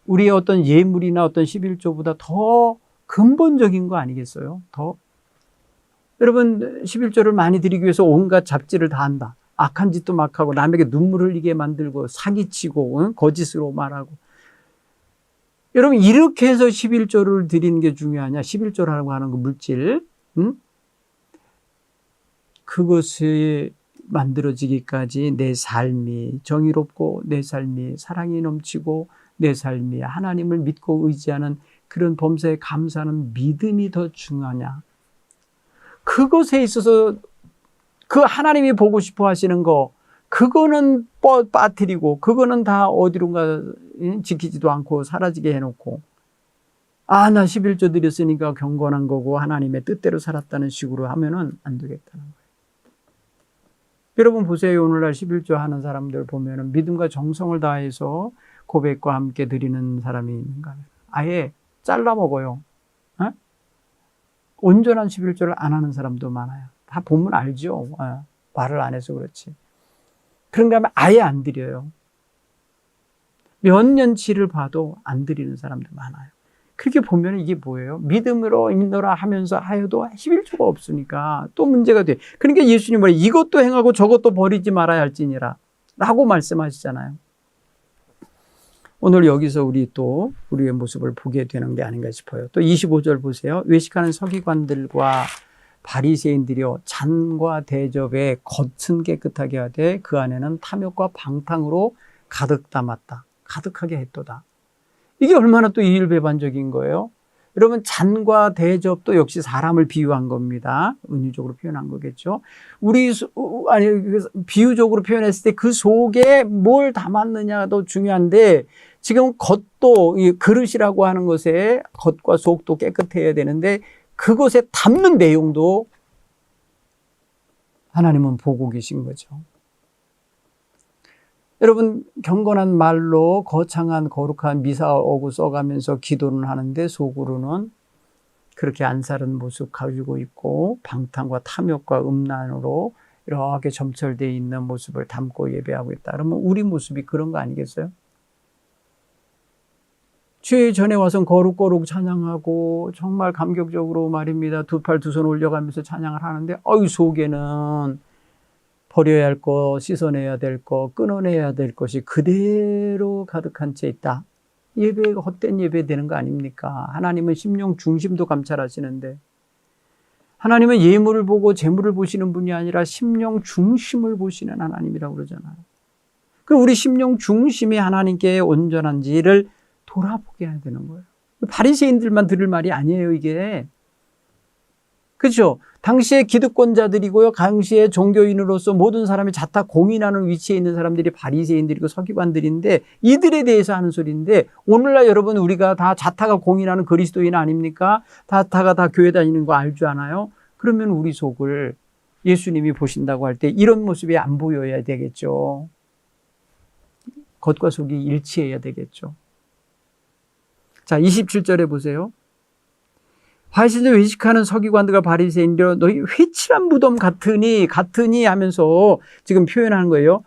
우리의 어떤 예물이나 어떤 11조보다 더 근본적인 거 아니겠어요? 여러분 11조를 많이 드리기 위해서 온갖 잡지를 다 한다. 악한 짓도 막 하고 남에게 눈물 흘리게 만들고 사기치고 거짓으로 말하고. 여러분 이렇게 해서 11조를 드리는 게 중요하냐? 11조라고 하는 그 물질 그것이 만들어지기까지 내 삶이 정의롭고 내 삶이 사랑이 넘치고 내 삶이 하나님을 믿고 의지하는 그런 범사에 감사하는 믿음이 더 중요하냐? 그것에 있어서 그 하나님이 보고 싶어 하시는 거 그거는 빠뜨리고 그거는 다 어디론가 지키지도 않고 사라지게 해놓고 나 11조 드렸으니까 경건한 거고 하나님의 뜻대로 살았다는 식으로 하면은 안 되겠다는 거예요. 여러분 보세요. 오늘날 11조 하는 사람들 보면은 믿음과 정성을 다해서 고백과 함께 드리는 사람이 있는가 하면 아예 잘라 먹어요. 온전한 11조를 안 하는 사람도 많아요. 다 보면 알죠. 말을 안 해서 그렇지. 그런가 하면 아예 안 드려요. 몇 년치를 봐도 안 드리는 사람도 많아요. 그렇게 보면 이게 뭐예요? 믿음으로 인도라 하면서 하여도 11조가 없으니까 또 문제가 돼. 그러니까 예수님은 뭐예요? 이것도 행하고 저것도 버리지 말아야 할지니라 라고 말씀하시잖아요. 오늘 여기서 우리의 모습을 보게 되는 게 아닌가 싶어요. 또 25절 보세요. 외식하는 서기관들과 바리새인들이여 잔과 대접에 겉은 깨끗하게 하되 그 안에는 탐욕과 방탕으로 가득 담았다. 가득하게 했도다. 이게 얼마나 또 이율배반적인 거예요. 여러분 잔과 대접도 역시 사람을 비유한 겁니다. 은유적으로 표현한 거겠죠. 비유적으로 표현했을 때 그 속에 뭘 담았느냐도 중요한데 지금 겉도 이 그릇이라고 하는 것에 겉과 속도 깨끗해야 되는데 그것에 담는 내용도 하나님은 보고 계신 거죠. 여러분 경건한 말로 거창한 거룩한 미사오고 써가면서 기도는 하는데 속으로는 그렇게 안 사는 모습 가지고 있고 방탕과 탐욕과 음란으로 이렇게 점철되어 있는 모습을 담고 예배하고 있다. 그러면 우리 모습이 그런 거 아니겠어요? 주의 전에 와서 거룩거룩 찬양하고 정말 감격적으로 말입니다. 두 팔 두 손 올려가면서 찬양을 하는데 속에는 버려야 할 것, 씻어내야 될 것, 끊어내야 될 것이 그대로 가득한 채 있다. 예배가 헛된 예배 되는 거 아닙니까? 하나님은 심령 중심도 감찰하시는데 하나님은 예물을 보고 재물을 보시는 분이 아니라 심령 중심을 보시는 하나님이라고 그러잖아요. 그럼 우리 심령 중심이 하나님께 온전한지를 돌아보게 해야 되는 거예요. 바리새인들만 들을 말이 아니에요, 이게. 그렇죠? 당시의 기득권자들이고요. 당시의 종교인으로서 모든 사람이 자탁 공인하는 위치에 있는 사람들이 바리새인들이고 서기관들인데 이들에 대해서 하는 소리인데 오늘날 여러분 우리가 다 자타가 공인하는 그리스도인 아닙니까? 자타가 다 교회 다니는 거 알 줄 아나요? 그러면 우리 속을 예수님이 보신다고 할 때 이런 모습이 안 보여야 되겠죠. 겉과 속이 일치해야 되겠죠. 자, 27절에 보세요. 화신을 외식하는 서기관들과 바리새인들여 너희 회칠한 무덤 같으니 하면서 지금 표현하는 거예요.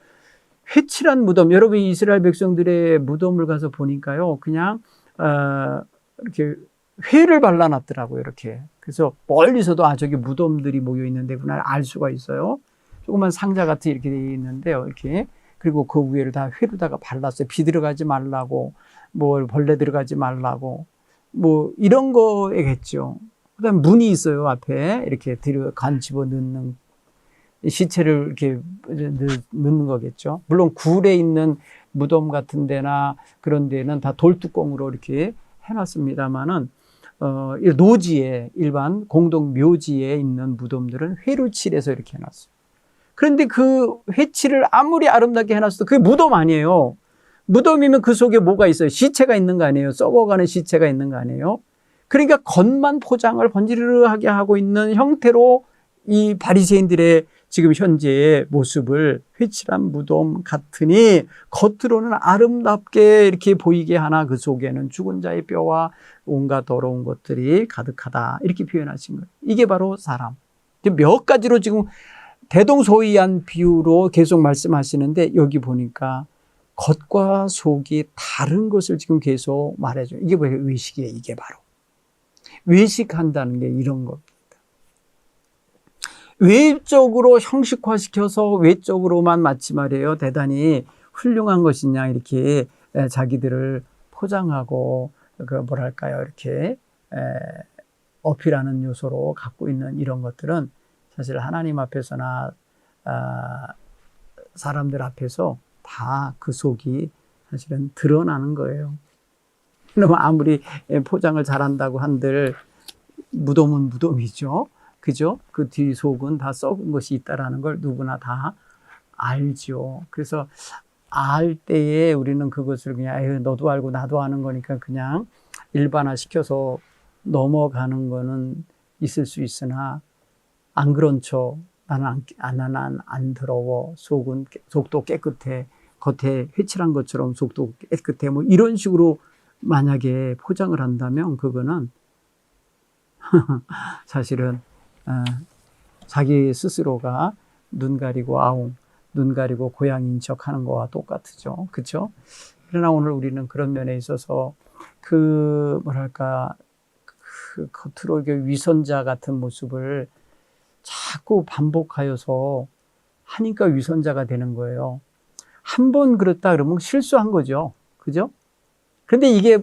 회칠한 무덤. 여러분 이스라엘 백성들의 무덤을 가서 보니까요. 그냥 이렇게 회를 발라놨더라고요. 이렇게. 그래서 멀리서도 저기 무덤들이 모여 있는 데구나 알 수가 있어요. 조그만 상자 같은 이렇게 돼 있는데요. 이렇게. 그리고 그 위에를 다 회로다가 발랐어요. 비 들어가지 말라고, 벌레 들어가지 말라고. 이런 거겠죠. 그 다음에 문이 있어요, 앞에. 이렇게 간 집어 넣는, 시체를 이렇게 넣는 거겠죠. 물론 굴에 있는 무덤 같은 데나 그런 데는 다 돌뚜껑으로 이렇게 해놨습니다만은, 노지에, 일반 공동 묘지에 있는 무덤들은 회로 칠해서 이렇게 해놨어요. 그런데 그 회칠을 아무리 아름답게 해놨어도 그게 무덤 아니에요. 무덤이면 그 속에 뭐가 있어요? 시체가 있는 거 아니에요? 썩어가는 시체가 있는 거 아니에요? 그러니까 겉만 포장을 번지르르하게 하고 있는 형태로 이 바리새인들의 지금 현재의 모습을 회칠한 무덤 같으니 겉으로는 아름답게 이렇게 보이게 하나 그 속에는 죽은 자의 뼈와 온갖 더러운 것들이 가득하다. 이렇게 표현하신 거예요. 이게 바로 사람. 몇 가지로 지금 대동소이한 비유로 계속 말씀하시는데 여기 보니까 겉과 속이 다른 것을 지금 계속 말해줘요. 이게 뭐예요? 외식이에요. 이게 바로. 외식한다는 게 이런 겁니다. 외적으로 형식화시켜서 외적으로만 마치 말이에요. 대단히 훌륭한 것이냐 이렇게 자기들을 포장하고 그 뭐랄까요 이렇게 어필하는 요소로 갖고 있는 이런 것들은 사실 하나님 앞에서나 사람들 앞에서 다 그 속이 사실은 드러나는 거예요. 그럼 아무리 포장을 잘한다고 한들 무덤은 무덤이죠. 그죠? 그 뒤 속은 다 썩은 것이 있다라는 걸 누구나 다 알죠. 그래서 알 때에 우리는 그것을 그냥 에휴, 너도 알고 나도 아는 거니까 그냥 일반화시켜서 넘어가는 거는 있을 수 있으나 안 그런 척 나는 안 더러워 속도 깨끗해 겉에 회칠한 것처럼 속도 깨끗해 뭐 이런 식으로 만약에 포장을 한다면 그거는 사실은 자기 스스로가 눈 가리고 아웅, 눈 가리고 고양이인 척 하는 거와 똑같죠. 그렇죠? 그러나 오늘 우리는 그런 면에 있어서 그 뭐랄까 그 겉으로 위선자 같은 모습을 자꾸 반복하여서 하니까 위선자가 되는 거예요. 한 번 그렇다 그러면 실수한 거죠. 그죠? 그런데 이게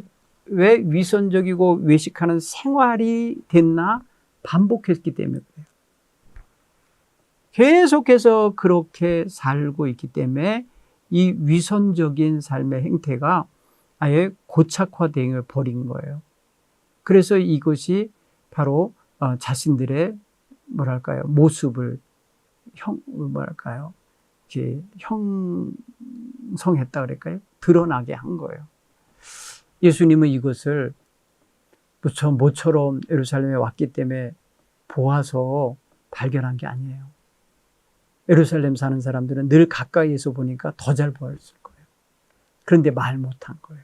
왜 위선적이고 외식하는 생활이 됐나? 반복했기 때문에 그래요. 계속해서 그렇게 살고 있기 때문에 이 위선적인 삶의 행태가 아예 고착화되어 버린 거예요. 그래서 이것이 바로 자신들의 뭐랄까요 모습을 이렇게 형성했다 그럴까요? 드러나게 한 거예요. 예수님은 이것을 모처럼 예루살렘에 왔기 때문에 보아서 발견한 게 아니에요. 예루살렘 사는 사람들은 늘 가까이에서 보니까 더 잘 보였을 거예요. 그런데 말 못한 거예요.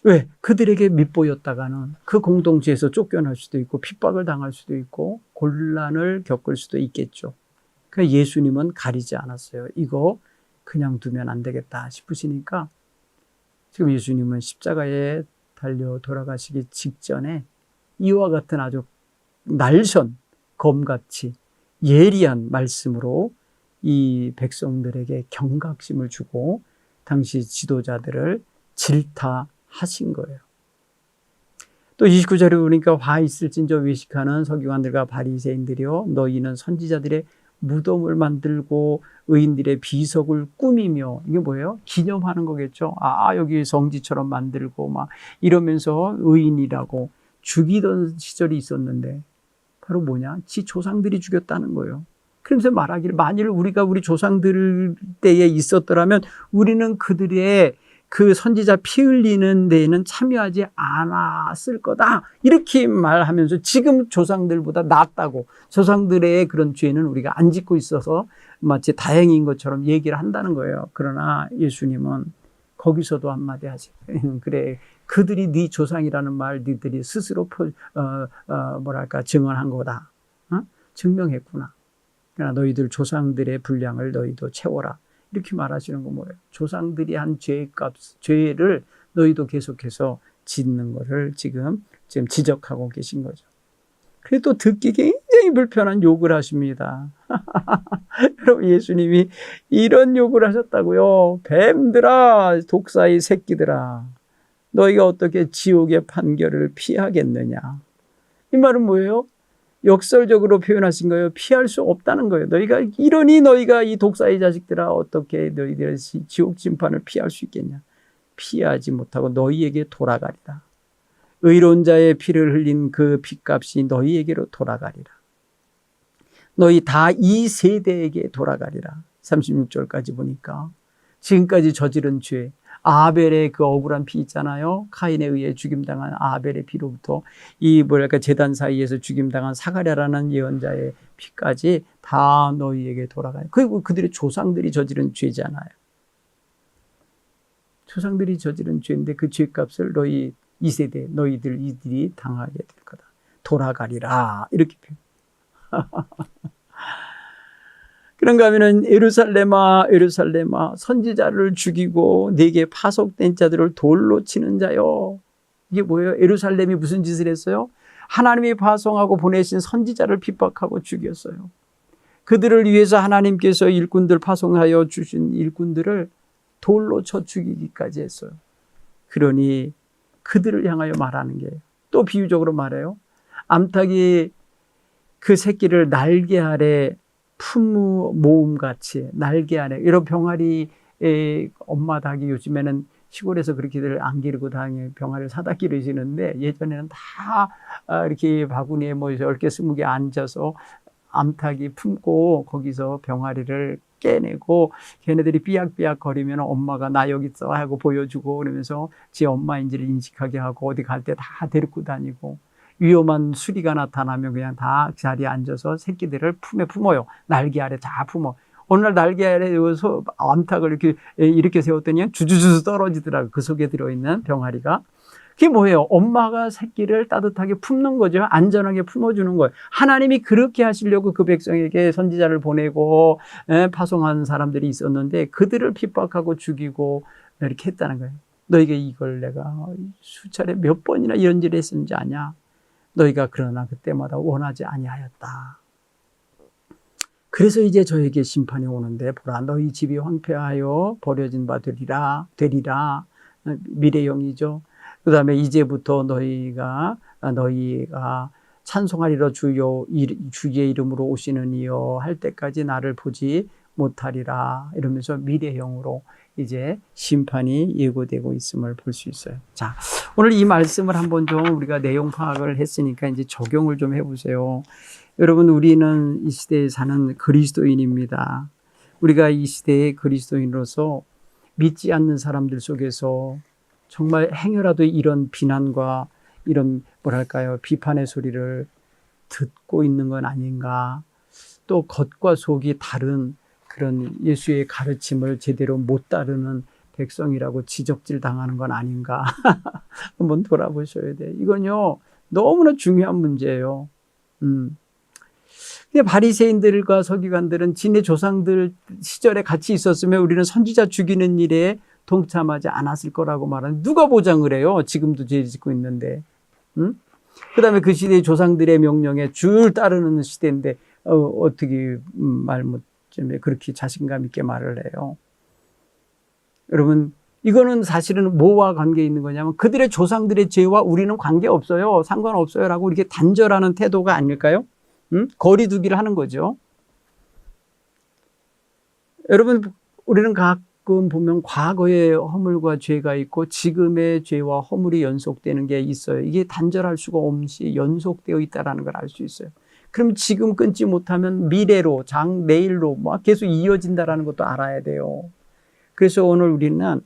왜? 그들에게 밉보였다가는 그 공동체에서 쫓겨날 수도 있고 핍박을 당할 수도 있고 곤란을 겪을 수도 있겠죠. 그러니까 예수님은 가리지 않았어요. 이거 그냥 두면 안 되겠다 싶으시니까 지금 예수님은 십자가에 달려 돌아가시기 직전에 이와 같은 아주 날선 검같이 예리한 말씀으로 이 백성들에게 경각심을 주고 당시 지도자들을 질타하신 거예요. 또 29절에 보니까 화 있을진저 외식하는 서기관들과 바리새인들이여 너희는 선지자들의 무덤을 만들고 의인들의 비석을 꾸미며 이게 뭐예요? 기념하는 거겠죠. 여기 성지처럼 만들고 막 이러면서 의인이라고 죽이던 시절이 있었는데 바로 뭐냐? 지 조상들이 죽였다는 거예요. 그러면서 말하기를 만일 우리가 우리 조상들 때에 있었더라면 우리는 그들의 그 선지자 피 흘리는 데에는 참여하지 않았을 거다. 이렇게 말하면서 지금 조상들보다 낫다고 조상들의 그런 죄는 우리가 안 짓고 있어서 마치 다행인 것처럼 얘기를 한다는 거예요. 그러나 예수님은 거기서도 한마디 하세요. 그래 그들이 네 조상이라는 말 너희들이 스스로 증언한 거다. 증명했구나. 그러나 너희들 조상들의 분량을 너희도 채워라. 이렇게 말하시는 건 뭐예요? 조상들이 한 죄를 너희도 계속해서 짓는 거를 지금 지적하고 계신 거죠. 그래도 듣기 굉장히 불편한 욕을 하십니다. 여러분 예수님이 이런 욕을 하셨다고요. 뱀들아 독사의 새끼들아 너희가 어떻게 지옥의 판결을 피하겠느냐. 이 말은 뭐예요? 역설적으로 표현하신 거예요. 피할 수 없다는 거예요. 너희가 이 독사의 자식들아 어떻게 너희들의 지옥 심판을 피할 수 있겠냐. 피하지 못하고 너희에게 돌아가리라. 의로운 자의 피를 흘린 그 핏값이 너희에게로 돌아가리라. 너희 다 이 세대에게 돌아가리라. 36절까지 보니까 지금까지 저지른 죄, 아벨의 그 억울한 피 있잖아요. 카인에 의해 죽임당한 아벨의 피로부터 이 제단 사이에서 죽임당한 사가랴라는 예언자의 피까지 다 너희에게 돌아가요. 그리고 그들의 조상들이 저지른 죄잖아요. 조상들이 저지른 죄인데 그 죄값을 너희 이 세대 너희들 이들이 당하게 될 거다. 돌아가리라 이렇게 표현. 그런가 하면은 예루살렘아 예루살렘아 선지자를 죽이고 네게 파속된 자들을 돌로 치는 자요. 이게 뭐예요? 예루살렘이 무슨 짓을 했어요? 하나님이 파송하고 보내신 선지자를 핍박하고 죽였어요. 그들을 위해서 하나님께서 일꾼들 파송하여 주신 일꾼들을 돌로 쳐 죽이기까지 했어요. 그러니 그들을 향하여 말하는 게 또 비유적으로 말해요. 암탉이 그 새끼를 날개 아래 품무 모음같이 날개 아래 이런 병아리의 엄마 닭이 요즘에는 시골에서 그렇게들 안 기르고 다니는 병아리를 사다 기르시는데 예전에는 다 이렇게 바구니에 뭐 10개 20개 앉아서 암탉이 품고 거기서 병아리를 깨내고 걔네들이 삐약삐약 거리면 엄마가 나 여기 있어 하고 보여주고 그러면서 지 엄마인지를 인식하게 하고 어디 갈 때 다 데리고 다니고 위험한 수리가 나타나면 그냥 다 자리에 앉아서 새끼들을 품에 품어요. 날개 아래 다 품어. 어느 날 날개 아래 암탉을 이렇게 세웠더니 주주주 떨어지더라고요. 그 속에 들어있는 병아리가. 그게 뭐예요? 엄마가 새끼를 따뜻하게 품는 거죠. 안전하게 품어주는 거예요. 하나님이 그렇게 하시려고 그 백성에게 선지자를 보내고 파송한 사람들이 있었는데 그들을 핍박하고 죽이고 이렇게 했다는 거예요. 너에게 이걸 내가 수차례 몇 번이나 이런 일을 했는지 아냐? 너희가 그러나 그때마다 원하지 아니하였다. 그래서 이제 저에게 심판이 오는데 보라 너희 집이 황폐하여 버려진 바 되리라. 미래형이죠. 그 다음에 이제부터 너희가 찬송하리라 주의 이름으로 오시는 이여 할 때까지 나를 보지 못하리라 이러면서 미래형으로 이제 심판이 예고되고 있음을 볼 수 있어요. 자, 오늘 이 말씀을 한번 좀 우리가 내용 파악을 했으니까 이제 적용을 좀 해보세요. 여러분, 우리는 이 시대에 사는 그리스도인입니다. 우리가 이 시대의 그리스도인으로서 믿지 않는 사람들 속에서 정말 행여라도 이런 비난과 이런 비판의 소리를 듣고 있는 건 아닌가. 또 겉과 속이 다른 그런 예수의 가르침을 제대로 못 따르는 백성이라고 지적질 당하는 건 아닌가. 한번 돌아보셔야 돼요. 이건요, 너무나 중요한 문제예요. 근데 바리새인들과 서기관들은 지네 조상들 시절에 같이 있었으면 우리는 선지자 죽이는 일에 동참하지 않았을 거라고 말하는 누가 보장을 해요? 지금도 죄 짓고 있는데. 그 다음에 그 시대의 조상들의 명령에 줄 따르는 시대인데 어떻게 말 못쯤에 그렇게 자신감 있게 말을 해요? 여러분, 이거는 사실은 뭐와 관계 있는 거냐면 그들의 조상들의 죄와 우리는 관계없어요. 상관없어요 라고 이렇게 단절하는 태도가 아닐까요? 거리두기를 하는 거죠. 여러분, 우리는 가끔 보면 과거의 허물과 죄가 있고 지금의 죄와 허물이 연속되는 게 있어요. 이게 단절할 수가 없이 연속되어 있다는 걸 알 수 있어요. 그럼 지금 끊지 못하면 미래로, 내일로 계속 이어진다는 것도 알아야 돼요. 그래서 오늘 우리는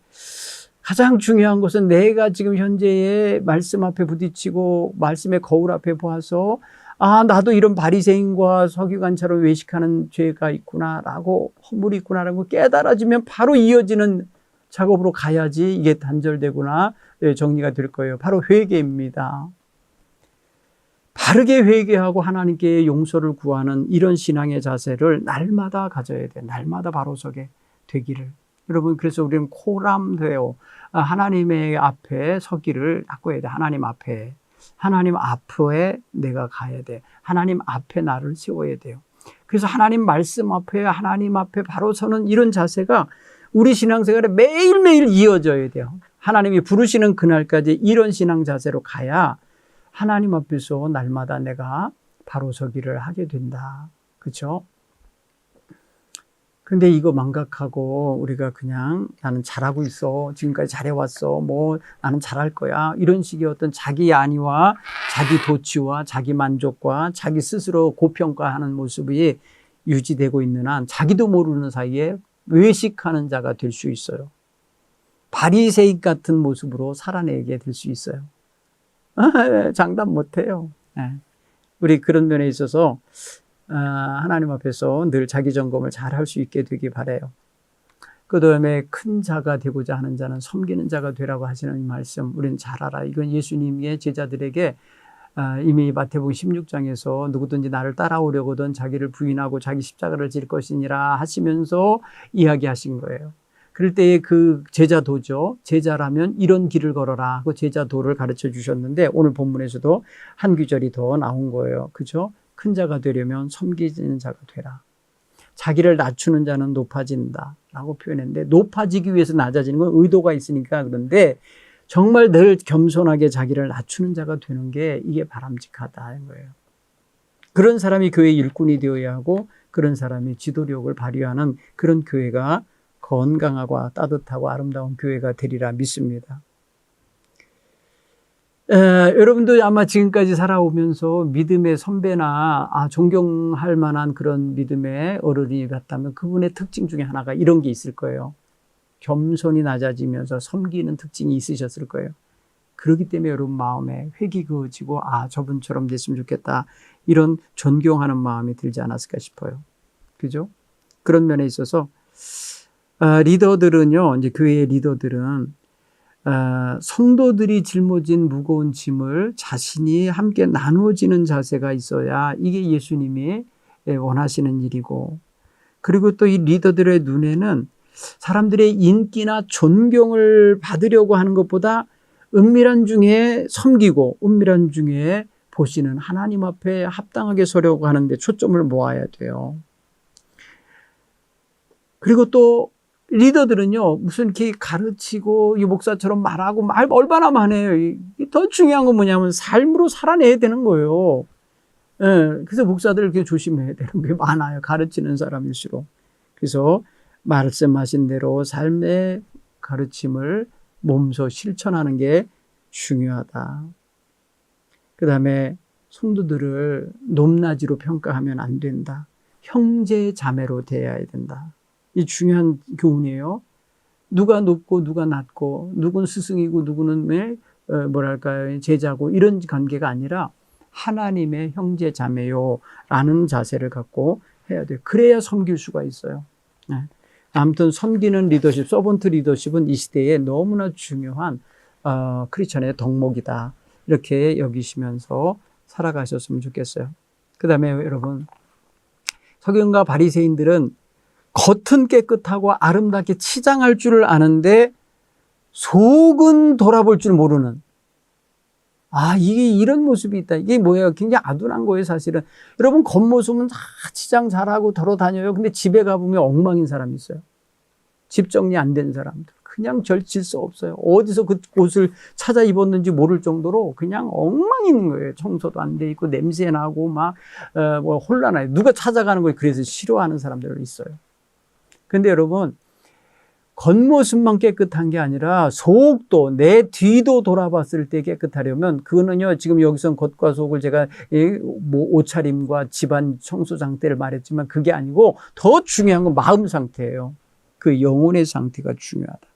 가장 중요한 것은 내가 지금 현재의 말씀 앞에 부딪히고 말씀의 거울 앞에 보아서 나도 이런 바리새인과 서기관처럼 외식하는 죄가 있구나라고 허물이 있구나라는 걸 깨달아지면 바로 이어지는 작업으로 가야지 이게 단절되구나 정리가 될 거예요. 바로 회개입니다. 바르게 회개하고 하나님께 용서를 구하는 이런 신앙의 자세를 날마다 가져야 돼요. 날마다 바로 서게 되기를. 여러분, 그래서 우리는 코람되어 하나님의 앞에 서기를 닦고 해야 돼. 하나님 앞에. 하나님 앞에 내가 가야 돼. 하나님 앞에 나를 세워야 돼요. 그래서 하나님 말씀 앞에 하나님 앞에 바로 서는 이런 자세가 우리 신앙생활에 매일매일 이어져야 돼요. 하나님이 부르시는 그날까지 이런 신앙 자세로 가야 하나님 앞에서 날마다 내가 바로 서기를 하게 된다. 그렇죠? 근데 이거 망각하고 우리가 그냥 나는 잘하고 있어. 지금까지 잘해왔어. 뭐 나는 잘할 거야. 이런 식의 어떤 자기 안위와 자기 도취와 자기 만족과 자기 스스로 고평가하는 모습이 유지되고 있는 한 자기도 모르는 사이에 외식하는 자가 될 수 있어요. 바리새인 같은 모습으로 살아내게 될 수 있어요. 장담 못해요. 우리 그런 면에 있어서 하나님 앞에서 늘 자기 점검을 잘 할 수 있게 되기 바라요. 그 다음에 큰 자가 되고자 하는 자는 섬기는 자가 되라고 하시는 이 말씀 우리는 잘 알아. 이건 예수님의 제자들에게 이미 마태복음 16장에서 누구든지 나를 따라오려거든 자기를 부인하고 자기 십자가를 질 것이니라 하시면서 이야기하신 거예요. 그럴 때에 그 제자도죠. 제자라면 이런 길을 걸어라. 그 제자도를 가르쳐 주셨는데 오늘 본문에서도 한 구절이 더 나온 거예요. 그죠? 큰 자가 되려면 섬기는 자가 되라. 자기를 낮추는 자는 높아진다 라고 표현했는데 높아지기 위해서 낮아지는 건 의도가 있으니까 그런데 정말 늘 겸손하게 자기를 낮추는 자가 되는 게 이게 바람직하다는 거예요. 그런 사람이 교회의 일꾼이 되어야 하고 그런 사람이 지도력을 발휘하는 그런 교회가 건강하고 따뜻하고 아름다운 교회가 되리라 믿습니다. 여러분도 아마 지금까지 살아오면서 믿음의 선배나 존경할 만한 그런 믿음의 어른이 같다면 그분의 특징 중에 하나가 이런 게 있을 거예요. 겸손히 낮아지면서 섬기는 특징이 있으셨을 거예요. 그렇기 때문에 여러분 마음에 회기 그어지고 저분처럼 됐으면 좋겠다 이런 존경하는 마음이 들지 않았을까 싶어요. 그죠? 그런 면에 있어서 리더들은요, 이제 교회의 리더들은 성도들이 짊어진 무거운 짐을 자신이 함께 나누어지는 자세가 있어야 이게 예수님이 원하시는 일이고, 그리고 또 이 리더들의 눈에는 사람들의 인기나 존경을 받으려고 하는 것보다 은밀한 중에 섬기고 은밀한 중에 보시는 하나님 앞에 합당하게 서려고 하는데 초점을 모아야 돼요. 그리고 또 리더들은요, 무슨 이렇게 가르치고, 이 목사처럼 말하고, 말 얼마나 많이 해요. 더 중요한 건 뭐냐면, 삶으로 살아내야 되는 거예요. 그래서 목사들 이렇게 조심해야 되는 게 많아요. 가르치는 사람일수록. 그래서 말씀하신 대로 삶의 가르침을 몸소 실천하는 게 중요하다. 그 다음에 성도들을 높낮이로 평가하면 안 된다. 형제 자매로 대해야 된다. 이 중요한 교훈이에요. 누가 높고 누가 낮고 누구는 스승이고 누구는 제자고 이런 관계가 아니라 하나님의 형제 자매요 라는 자세를 갖고 해야 돼요. 그래야 섬길 수가 있어요. 아무튼 섬기는 리더십, 서번트 리더십은 이 시대에 너무나 중요한 크리스천의 덕목이다. 이렇게 여기시면서 살아가셨으면 좋겠어요. 그 다음에 여러분, 서기관과 바리새인들은 겉은 깨끗하고 아름답게 치장할 줄을 아는데 속은 돌아볼 줄 모르는 이게 이런 모습이 있다. 이게 뭐예요? 굉장히 아둔한 거예요, 사실은. 여러분 겉모습은 다 치장 잘하고 돌아다녀요. 근데 집에 가보면 엉망인 사람이 있어요. 집 정리 안 된 사람들. 그냥 질서 없어요. 어디서 그 옷을 찾아 입었는지 모를 정도로 그냥 엉망인 거예요. 청소도 안 돼 있고 냄새 나고 혼란해요. 누가 찾아가는 걸 그래서 싫어하는 사람들 있어요. 근데 여러분, 겉모습만 깨끗한 게 아니라 속도, 내 뒤도 돌아봤을 때 깨끗하려면 그거는요, 지금 여기서 겉과 속을 제가 옷차림과 집안 청소 상태를 말했지만 그게 아니고 더 중요한 건 마음 상태예요. 그 영혼의 상태가 중요하다.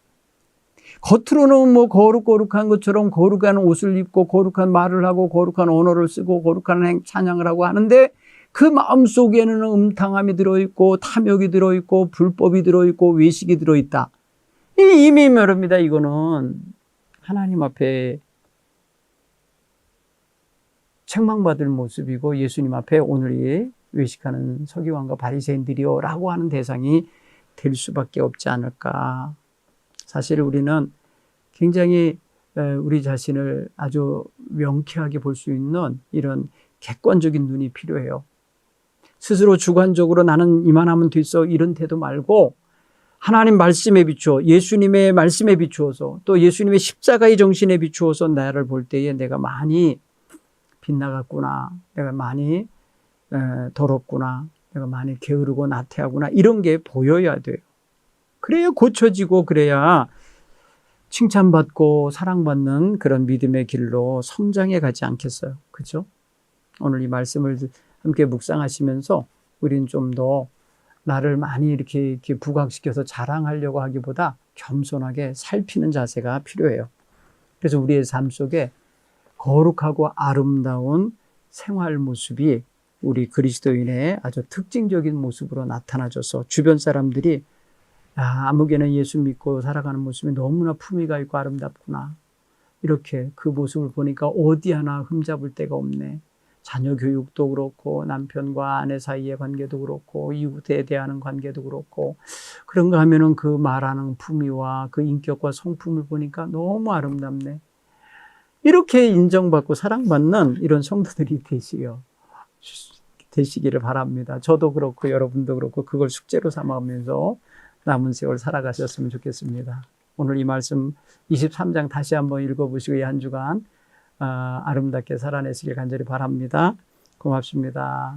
겉으로는 거룩한 것처럼 거룩한 옷을 입고 거룩한 말을 하고 거룩한 언어를 쓰고 거룩한 찬양을 하고 하는데 그 마음속에는 음탕함이 들어있고 탐욕이 들어있고 불법이 들어있고 외식이 들어있다. 이미 말합니다. 이거는 하나님 앞에 책망받을 모습이고 예수님 앞에 오늘 외식하는 서기관과 바리새인들이요 라고 하는 대상이 될 수밖에 없지 않을까. 사실 우리는 굉장히 우리 자신을 아주 명쾌하게 볼 수 있는 이런 객관적인 눈이 필요해요. 스스로 주관적으로 나는 이만하면 됐어 이런 태도 말고 하나님 말씀에 비추어 예수님의 말씀에 비추어서 또 예수님의 십자가의 정신에 비추어서 나를 볼 때에 내가 많이 빗나갔구나. 내가 많이 더럽구나. 내가 많이 게으르고 나태하구나 이런 게 보여야 돼요. 그래야 고쳐지고 그래야 칭찬받고 사랑받는 그런 믿음의 길로 성장해 가지 않겠어요. 그죠? 오늘 이 말씀을 함께 묵상하시면서 우린 좀 더 나를 많이 이렇게 부각시켜서 자랑하려고 하기보다 겸손하게 살피는 자세가 필요해요. 그래서 우리의 삶 속에 거룩하고 아름다운 생활 모습이 우리 그리스도인의 아주 특징적인 모습으로 나타나줘서 주변 사람들이 아무개는 예수 믿고 살아가는 모습이 너무나 품위가 있고 아름답구나. 이렇게 그 모습을 보니까 어디 하나 흠잡을 데가 없네. 자녀 교육도 그렇고 남편과 아내 사이의 관계도 그렇고 이웃에 대하는 관계도 그렇고 그런가 하면은 그 말하는 품위와 그 인격과 성품을 보니까 너무 아름답네. 이렇게 인정받고 사랑받는 이런 성도들이 되시기를 바랍니다. 저도 그렇고 여러분도 그렇고 그걸 숙제로 삼으면서 남은 세월 살아가셨으면 좋겠습니다. 오늘 이 말씀 23장 다시 한번 읽어보시고 이 한 주간 아름답게 살아내시길 간절히 바랍니다. 고맙습니다.